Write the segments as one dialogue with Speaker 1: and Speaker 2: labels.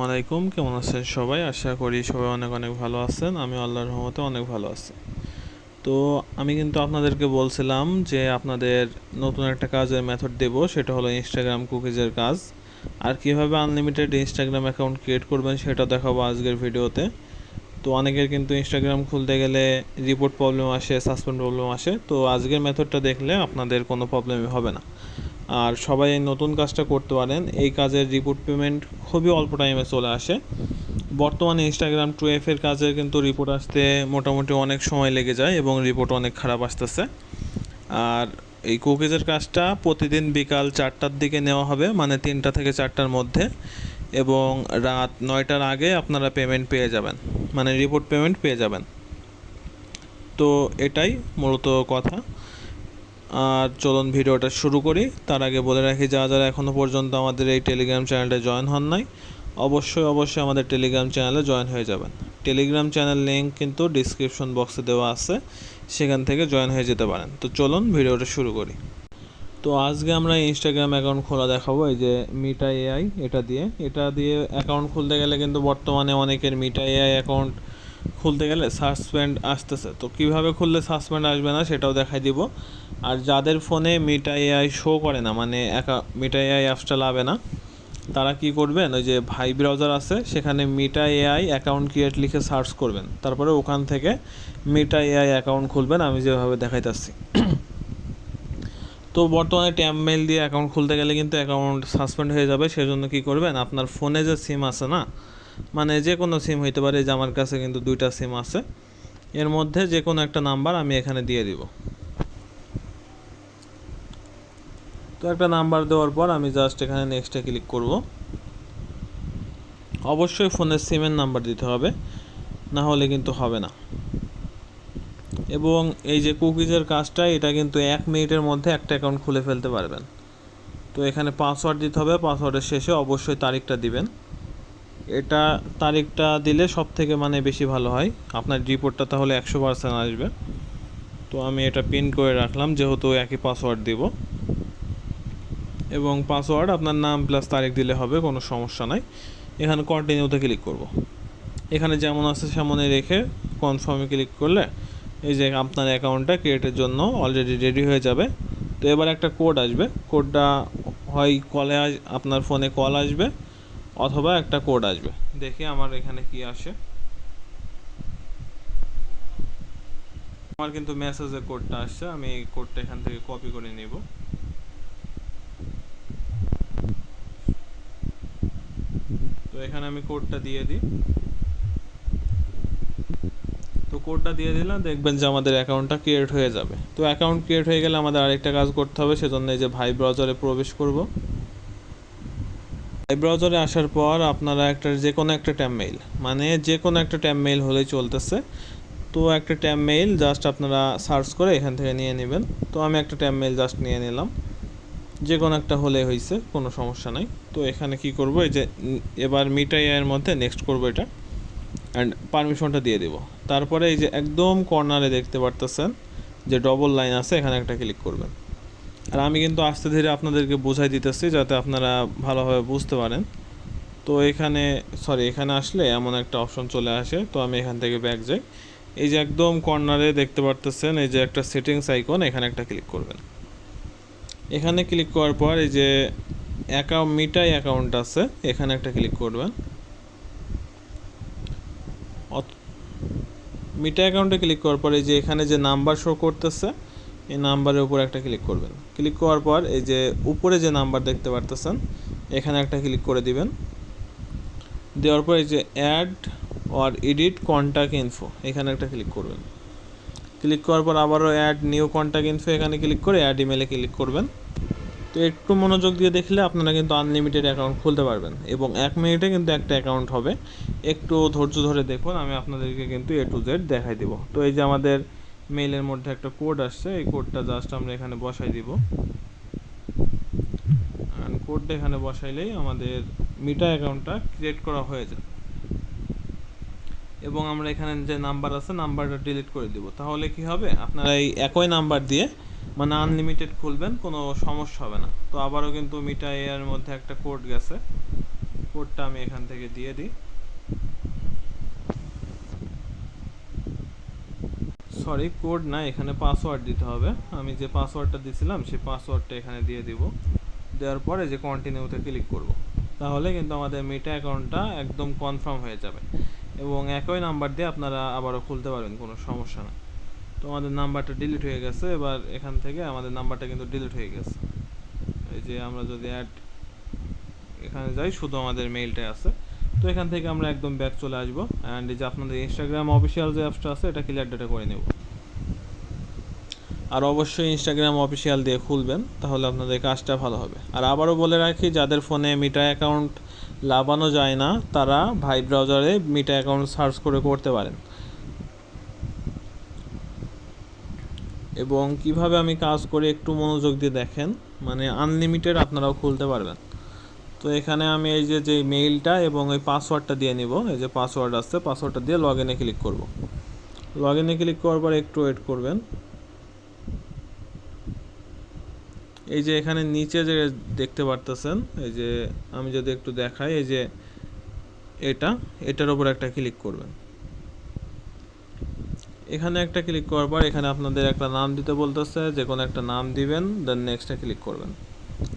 Speaker 1: আলাইকুম, কেমন আছেন সবাই? আশা করি সবাই অনেক অনেক ভালো আছেন। আমি আল্লাহর রহমতে অনেক ভালো আছি। তো আমি কিন্তু আপনাদেরকে বলছিলাম যে আপনাদের নতুন একটা কাজের মেথড দেব, সেটা হলো ইনস্টাগ্রাম কুকিজের কাজ। আর কিভাবে আনলিমিটেড ইনস্টাগ্রাম অ্যাকাউন্ট ক্রিয়েট করবেন সেটা দেখাবো আজকের ভিডিওতে। তো অনেকের কিন্তু ইনস্টাগ্রাম খুলতে গেলে রিপোর্ট প্রবলেম আসে, সাসপেন্ড প্রবলেম আসে। তো আজকের মেথডটা দেখলে আপনাদের কোনো প্রবলেমই হবে না। আর সবাই এই নতুন কাজটা করতে পারেন। এই কাজের রিপোর্ট পেমেন্ট খুবই অল্প টাইমে চলে আসে। বর্তমানে ইনস্টাগ্রাম 2F এর কাজের কিন্তু রিপোর্ট আসতে মোটামুটি অনেক সময় লেগে যায় এবং রিপোর্ট অনেক খারাপ আসতেছে। আর এই কুকিজের কাজটা প্রতিদিন বিকাল 4টার দিকে নেওয়া হবে, মানে 3টা থেকে 4টার মধ্যে, এবং রাত 9টার আগে আপনারা পেমেন্ট পেয়ে যাবেন, মানে রিপোর্ট পেমেন্ট পেয়ে যাবেন। তো এটাই মূলত কথা। আর চলুন ভিডিওটা শুরু করি। তার আগে বলে রাখি, যারা এখনও পর্যন্ত আমাদের এই টেলিগ্রাম চ্যানেলটা জয়েন হন নাই, অবশ্যই আমাদের টেলিগ্রাম চ্যানেলে জয়েন হয়ে যাবেন। টেলিগ্রাম চ্যানেল লিঙ্ক কিন্তু ডিসক্রিপশন বক্সে দেওয়া আছে, সেখান থেকে জয়েন হয়ে যেতে পারেন। তো চলুন ভিডিওটা শুরু করি। তো আজকে আমরা ইনস্টাগ্রাম অ্যাকাউন্ট খোলা দেখাবো, এই যে মিটা এআই, এটা দিয়ে অ্যাকাউন্ট খুলতে গেলে কিন্তু বর্তমানে অনেকের মিটা এআই অ্যাকাউন্ট খুলতে গেলে সাসপেন্ড আসতেছে। তো কিভাবে খুললে সাসপেন্ড আসবে না সেটাও দেখাই দিব। আর যাদের ফোনে মিটা এআই শো করে না, মানে মিটা এআই অ্যাপসটা লাভে না, তারা কি করবেন, ওই যে ভাই ব্রাউজার আছে, সেখানে মিটা এআই অ্যাকাউন্ট ক্রিয়েট লিখে সার্চ করবেন, তারপরে ওখান থেকে মিটা এআই অ্যাকাউন্ট খুলবেন, আমি যেভাবে দেখাইতেছি। তো বর্তমানে ট্যাব মেইল দিয়ে অ্যাকাউন্ট খুলতে গেলে কিন্তু অ্যাকাউন্ট সাসপেন্ড হয়ে যাবে। সেজন্য কী করবেন, আপনার ফোনে যে সিম আছে না, মানে যে কোনো সিম হইতে পারে, যে আমার কাছে কিন্তু 2টা সিম আছে, এর মধ্যে যে কোনো একটা নাম্বার আমি এখানে দিয়ে দিব। তো একটা নাম্বার দেওয়ার পর আমি জাস্ট এখানে নেক্সটে ক্লিক করব। অবশ্যই ফোনের সিমের নাম্বার দিতে হবে, না হলে কিন্তু হবে না। এবং এই যে কুকিজের কাজটা, এটা কিন্তু 1 মিনিটের মধ্যে একটা অ্যাকাউন্ট খুলে ফেলতে পারবেন। তো এখানে পাসওয়ার্ড দিতে হবে, পাসওয়ার্ডের শেষে অবশ্যই তারিখটা দিবেন। এটা তারিখটা দিলে সব থেকে মানে বেশি ভালো হয়, আপনার রিপোর্টটা তাহলে 100% আসবে। তো আমি এটা পিন করে রাখলাম, যেহেতু একই পাসওয়ার্ড দিব। এবং পাসওয়ার্ড আপনার নাম প্লাস তারিখ দিলে হবে, কোনো সমস্যা নাই। এখানে কন্টিনিউতে ক্লিক করব। এখানে যেমন আছে সেমনই রেখে কনফার্মে ক্লিক করলে এই যে আপনার অ্যাকাউন্টটা ক্রিয়েটের জন্য অলরেডি রেডি হয়ে যাবে। তো এবার একটা কোড আসবে, কোডটা হয় আপনার ফোনে কল আসবে, অথবা একটা কোড আসবে। দেখি আমার এখানে কি আসে। আমার কিন্তু মেসেজে কোডটা আসছে, আমি এই কোডটা এখান থেকে কপি করে নেব। তো এখানে আমি কোডটা দিয়ে দিই। তো কোডটা দিয়ে দিলাম, দেখবেন যে আমাদের অ্যাকাউন্টটা ক্রিয়েট হয়ে যাবে। তো অ্যাকাউন্ট ক্রিয়েট হয়ে গেলে আমাদের আরেকটা কাজ করতে হবে, সেজন্য এই যে ভাই ব্রাউজারে প্রবেশ করব। ভাই ব্রাউজারে আসার পর আপনারা যে কোনো একটা ট্যাব মেইল, মানে যে কোনো একটা ট্যাব মেইল হলেই চলতেছে। তো একটা ট্যাব মেইল জাস্ট আপনারা সার্চ করে এখান থেকে নিয়ে নেবেন। তো আমি একটা ট্যাব মেইল জাস্ট নিয়ে নিলাম, যে কোনো একটা হলে হয়েছে, কোনো সমস্যা নাই। তো এখানে কি করব, এই যে এবার মিটা এর মধ্যে নেক্সট করব এটা, অ্যান্ড পারমিশনটা দিয়ে দেব। তারপরে এই যে একদম কর্নারে দেখতে পারতেছেন যে ডবল লাইন আছে, এখানে একটা ক্লিক করবেন। আর আমি কিন্তু আস্তে ধীরে আপনাদেরকে বোঝাই দিতেছি, যাতে আপনারা ভালোভাবে বুঝতে পারেন। তো এখানে আসলে এমন একটা অপশন চলে আসে। তো আমি এখান থেকে ব্যাক যাই। এই যে একদম কর্নারে দেখতে পারতেছেন এই যে একটা সেটিংস আইকন, এখানে একটা ক্লিক করবেন। এখানে ক্লিক করার পর এই যে মিটাই অ্যাকাউন্ট আছে, এখানে একটা ক্লিক করবেন। মিটা অ্যাকাউন্টে ক্লিক করার পর এই যে এখানে যে নাম্বার শো করতেছে, এই নাম্বারের উপর একটা ক্লিক করবেন। ক্লিক করার পর এই যে উপরে যে নাম্বার দেখতে পারতেছেন, এখানে একটা ক্লিক করে দিবেন। দেওয়ার পর এই যে add or edit contact info, এখানে একটা ক্লিক করবেন। ক্লিক করার পর আবারও অ্যাড নিউ কন্ট্যাক্ট ইনফো, এখানে ক্লিক করে অ্যাড ইমেলে ক্লিক করবেন। তো একটু মনোযোগ দিয়ে দেখলে আপনারা কিন্তু আনলিমিটেড অ্যাকাউন্ট খুলতে পারবেন, এবং 1 মিনিটে কিন্তু একটা অ্যাকাউন্ট হবে। একটু ধৈর্য ধরে দেখুন, আমি আপনাদেরকে কিন্তু A to Z দেখাই দিব। তো এই যে আমাদের মেইলের মধ্যে একটা কোড আসছে, এই কোডটা জাস্ট আমরা এখানে বসাই দিব। আর কোডটা এখানে বসাইলেই আমাদের মিটা অ্যাকাউন্টটা ক্রিয়েট করা হয়ে যায়। এবং আমরা এখানে যে নাম্বার আছে, নাম্বারটা ডিলিট করে দিব। তাহলে কি হবে, আপনারা এই একই নাম্বার দিয়ে মানে আনলিমিটেড খুলবেন, কোনো সমস্যা হবে না। তো আবারও কিন্তু মিটা এর মধ্যে একটা কোড গেছে, কোডটা আমি এখান থেকে দিয়ে দিই। সরি, কোড না, এখানে পাসওয়ার্ড দিতে হবে। আমি যে পাসওয়ার্ডটা দিছিলাম সেই পাসওয়ার্ডটা এখানে দিয়ে দিব। দেওয়ার পরে যে কন্টিনিউতে ক্লিক করব, তাহলে কিন্তু আমাদের মিটা অ্যাকাউন্টটা একদম কনফার্ম হয়ে যাবে এবং একই নাম্বার দিয়ে আপনারা আবারও খুলতে পারবেন, কোনো সমস্যা না। তো আমাদের নাম্বারটা ডিলিট হয়ে গেছে। এবার এখান থেকে আমাদের নাম্বারটা কিন্তু ডিলিট হয়ে গেছে। এই যে আমরা যদি এখানে যাই, শুধু আমাদের মেইলটাই আছে। তো এখান থেকে আমরা একদম ব্যাক চলে আসবো অ্যান্ড এই যে আপনাদের ইনস্টাগ্রাম অফিসিয়াল যে অ্যাপসটা আছে এটা ক্লিয়ার ডেটা করে নেব। আর অবশ্যই ইনস্টাগ্রাম অফিসিয়াল দিয়ে খুলবেন, তাহলে আপনাদের কাজটা ভালো হবে। আর আবারও বলে রাখি, যাদের ফোনে মিটা অ্যাকাউন্ট লাগানো যায় না তারা ভাই ব্রাউজারে মিটা অ্যাকাউন্ট সার্চ করে করতে পারেন। এবং কিভাবে আমি কাজ করি একটু মনোযোগ দিয়ে দেখেন, মানে আনলিমিটেড আপনারাও খুলতে পারবেন। তো এখানে আমি এই যে মেইলটা এবং ওই পাসওয়ার্ডটা দিয়ে নিব। এই যে পাসওয়ার্ড আছে, পাসওয়ার্ডটা দিয়ে লগ ইনে ক্লিক করব। লগ ইনে ক্লিক করার পর একটু ওয়েট করবেন। এই যে এখানে নিচে যে দেখতে পারতেছেন, এই যে আমি যদি একটু দেখাই, এই যে এটার উপর একটা ক্লিক করবেন। এখানে একটা ক্লিক করার পর এখানে আপনাদের একটা নাম দিতে বলতেছে, যে কোনো একটা নাম দিবেন, দেন নেক্সটে ক্লিক করবেন।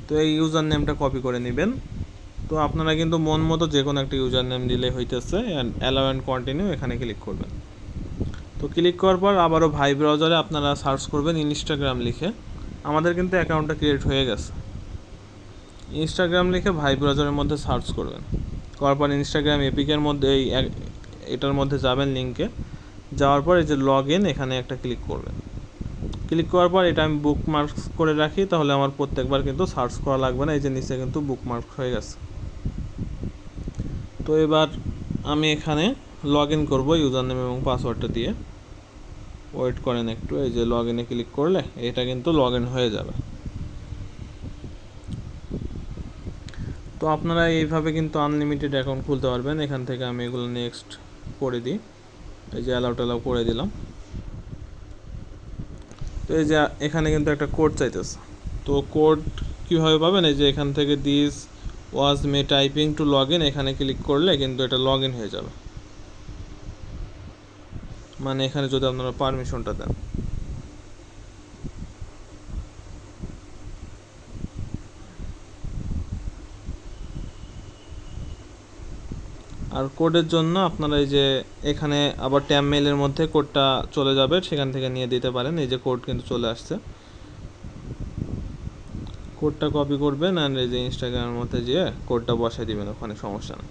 Speaker 1: তো এই ইউজার নেমটা কপি করে নেবেন। তো আপনারা কিন্তু মন মতো যে কোনো একটা ইউজার নেম দিলে হইতেছে, অ্যান্ড অ্যালাউ অ্যান্ড কন্টিনিউ এখানে ক্লিক করবেন। তো ক্লিক করার পর আবারও ভাই ব্রাউজারে আপনারা সার্চ করবেন ইনস্টাগ্রাম লিখে। আমাদের কিন্তু অ্যাকাউন্টটা ক্রিয়েট হয়ে গেছে। ইনস্টাগ্রাম লিখে ভাই ব্রাউজারের মধ্যে সার্চ করবেন। করার পর ইনস্টাগ্রাম এপিকের মধ্যে এটার মধ্যে যাবেন, লিঙ্কে যাওয়ার পর এই যে লগ ইন এখানে একটা ক্লিক করবেন। ক্লিক করার পর এটা আমি বুকমার্কস করে রাখি, তাহলে আমার প্রত্যেকবার কিন্তু সার্চ করা লাগবে না। এই যে নিচে কিন্তু বুকমার্ক হয়ে গেছে। তো এবার আমি এখানে লগ ইন করবো ইউজার নেম এবং পাসওয়ার্ডটা দিয়ে। ওয়েট করেন একটু, এই যে লগ ইনে ক্লিক করলে এটা কিন্তু লগ ইন হয়ে যাবে। তো আপনারা এইভাবে কিন্তু আনলিমিটেড অ্যাকাউন্ট খুলতে পারবেন। এখান থেকে আমি এগুলো নেক্সট করে দিই, এই যে অ্যালাউ ট্যালাউ করে দিলাম। তো এই যে এখানে কিন্তু একটা কোড চাইতেছে। তো কোড কীভাবে পাবেন, এই যে এখান থেকে this was me typing to log in এখানে ক্লিক করলে কিন্তু এটা লগ ইন হয়ে যাবে, মানে এখানে যদি আপনারা পারমিশনটা দেন। আর কোডের জন্য আপনারা এই যে এখানে আবার ট্যাব মেইলের মধ্যে কোডটা চলে যাবে, সেখান থেকে নিয়ে দিতে পারেন। এই যে কোড কিন্তু চলে আসছে, কোডটা কপি করবেন আর এই যে ইনস্টাগ্রামের মধ্যে যেয়ে কোডটা বসাই দিবেন, ওখানে সমস্যা নেই।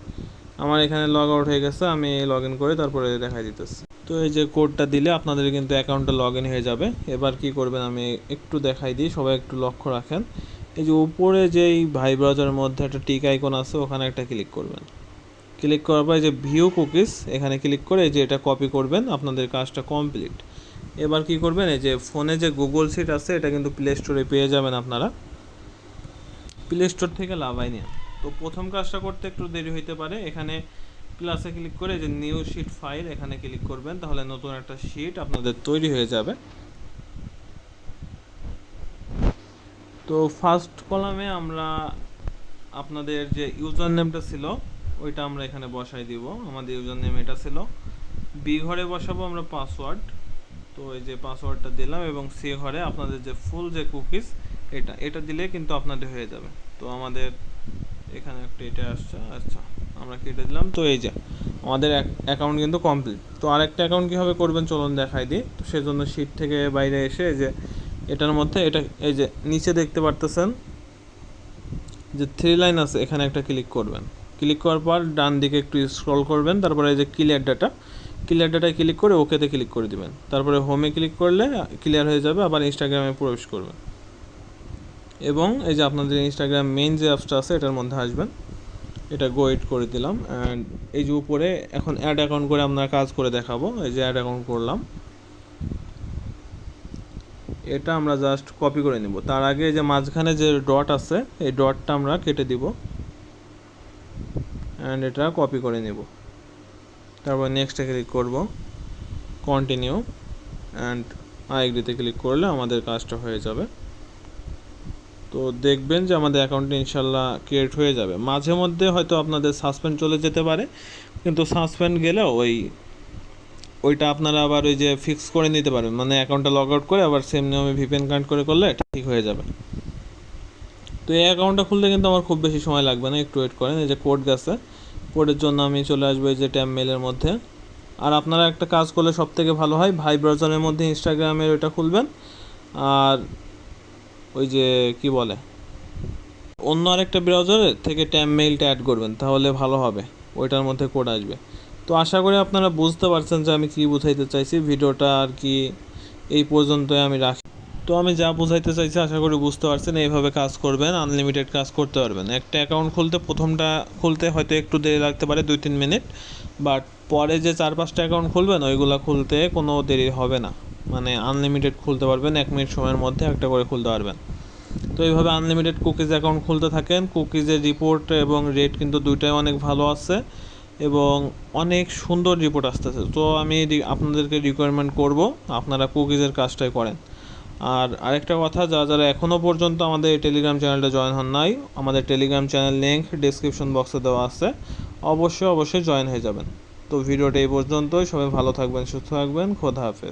Speaker 1: আমার এখানে লগ আউট হয়ে গেছে, আমি লগ ইন করে তারপরে দেখাই দিতেছি। তো এই যে কোডটা দিলে আপনাদের কিন্তু অ্যাকাউন্টে লগ ইন হয়ে যাবে। এবার কি করবেন আমি একটু দেখাই দিই, সবাই একটু লক্ষ্য রাখেন। এই যে উপরে যেই ভাই ব্রাউজারের মধ্যে একটা টিক আইকন আছে, ওখানে একটা ক্লিক করবেন। ক্লিক করার পর যে ভিউ কুকিজ এখানে ক্লিক করে যে এটা কপি করবেন, আপনাদের কাজটা কমপ্লিট। এবার কি করবেন, এই যে ফোনে যে গুগল সিট আছে এটা কিন্তু প্লে স্টোরে পেয়ে যাবেন আপনারা, প্লে স্টোর থেকে লাভাই নিয়ে। তো প্রথম কাজটা করতে একটু দেরি হইতে পারে। এখানে প্লাসে ক্লিক করে যে নিউ শিট ফাইল এখানে ক্লিক করবেন, তাহলে নতুন একটা শিট আপনাদের তৈরি হয়ে যাবে। তো ফার্স্ট কলামে আমরা আপনাদের যে ইউজার নেমটা ছিল ওইটা আমরা এখানে বসাই দিব। আমাদের ইউজার নেম এটা ছিল। বি ঘরে বসাবো আমরা পাসওয়ার্ড। তো এই যে পাসওয়ার্ডটা দিলাম এবং সি ঘরে আপনাদের যে ফুল যে কুকিজ এটা দিলে কিন্তু আপনাদের হয়ে যাবে। তো আমাদের এখানে একটা এটা আসছে, আচ্ছা আমরা কেটে দিলাম। তো এই যে আমাদের অ্যাকাউন্ট কিন্তু কমপ্লিট। তো আরেকটা অ্যাকাউন্ট কীভাবে করবেন চলুন দেখাই দিই। তো সেজন্য শিট থেকে বাইরে এসে যে এটার মধ্যে এটা এই যে নিচে দেখতে পারতেছেন যে 3 লাইন আছে, এখানে একটা ক্লিক করবেন। ক্লিক করার পর ডান দিকে একটু স্ক্রল করবেন, তারপরে এই যে ক্লিয়ার ডাটায় ক্লিক করে ওকেতে ক্লিক করে দিবেন। তারপরে হোমে ক্লিক করলে ক্লিয়ার হয়ে যাবে, আবার ইনস্টাগ্রামে প্রবেশ করবেন এবং এই যে আপনাদের ইনস্টাগ্রাম মেইন যে অ্যাপসটা আছে এটার মধ্যে আসবেন। এটা গো এড করে দিলাম অ্যান্ড এই যে উপরে এখন অ্যাড অ্যাকাউন্ট করে আপনারা কাজ করে দেখাবো। এই যে অ্যাড অ্যাকাউন্ট করলাম, এটা আমরা জাস্ট কপি করে নেব। তার আগে যে মাঝখানে যে ডট আছে এই ডটটা আমরা কেটে দিব অ্যান্ড এটা কপি করে নেব। তারপর নেক্সটে ক্লিক করব, কন্টিনিউ অ্যান্ড আইএগ্রিতে ক্লিক করলে আমাদের কাজটা হয়ে যাবে। তো দেখবেন যে আমাদের অ্যাকাউন্টে ইনশাল্লাহ ক্রিয়েট হয়ে যাবে। মাঝে মধ্যে হয়তো আপনাদের সাসপেন্ড চলে যেতে পারে, কিন্তু সাসপেন্ড গেলেও ওইটা আপনারা আবার ওই যে ফিক্স করে নিতে পারবেন, মানে অ্যাকাউন্টটা লগ আউট করে আবার সেম নিয়মে ভিপিএন কানেক্ট করে করলে ঠিক হয়ে যাবে। তো এই অ্যাকাউন্টটা খুলতে কিন্তু আমার খুব বেশি সময় লাগবে না, একটু ওয়েট করেন। এই যে কোড গেছে, কোডের জন্য আমি চলে আসবো এই যে ট্যাব মেলের মধ্যে। আর আপনারা একটা কাজ করলে সব থেকে ভালো হয়, ভাই ব্রাউজারের মধ্যে ইনস্টাগ্রামের ওইটা খুলবেন, আর ওই যে কি বলে অন্য আরেকটা ব্রাউজারের থেকে ট্যাব মেইলটা অ্যাড করবেন, তাহলে ভালো হবে, ওইটার মধ্যে কোড আসবে। তো আশা করি আপনারা বুঝতে পারছেন যে আমি কী বুঝাইতে চাইছি। ভিডিওটা আর কি এই পর্যন্তই আমি রাখি। তো আমি যা বুঝাইতে চাইছি আশা করি বুঝতে পারছেন। এইভাবে কাজ করবেন, আনলিমিটেড কাজ করতে পারবেন। একটা অ্যাকাউন্ট প্রথমটা খুলতে হয়তো একটু দেরি লাগতে পারে, 2-3 মিনিট, বাট পরে যে 4-5টা অ্যাকাউন্ট খুলবেন ওইগুলো খুলতে কোনো দেরি হবে না। মানে আনলিমিটেড খুলতে পারবেন, 1 মিনিট সময়ের মধ্যে একটা করে খুলতে পারবেন। তো এইভাবে আনলিমিটেড কুকিজ অ্যাকাউন্ট খুলতে থাকেন। কুকিজের রিপোর্ট এবং রেট কিন্তু দুইটাই অনেক ভালো আছে এবং অনেক সুন্দর রিপোর্ট আসতেছে। তো আমি আপনাদেরকে রিকোয়ারমেন্ট করব আপনারা কুকিজের কাজটাই করেন। আর আরেকটা কথা, যারা এখনও পর্যন্ত আমাদের এই টেলিগ্রাম চ্যানেলটা জয়েন হন নাই, আমাদের টেলিগ্রাম চ্যানেল লিঙ্ক ডিসক্রিপশন বক্সে দেওয়া আছে, অবশ্যই জয়েন হয়ে যাবেন। তো ভিডিওটা এই পর্যন্তই। সবাই ভালো থাকবেন, সুস্থ থাকবেন, খোদা হাফেজ।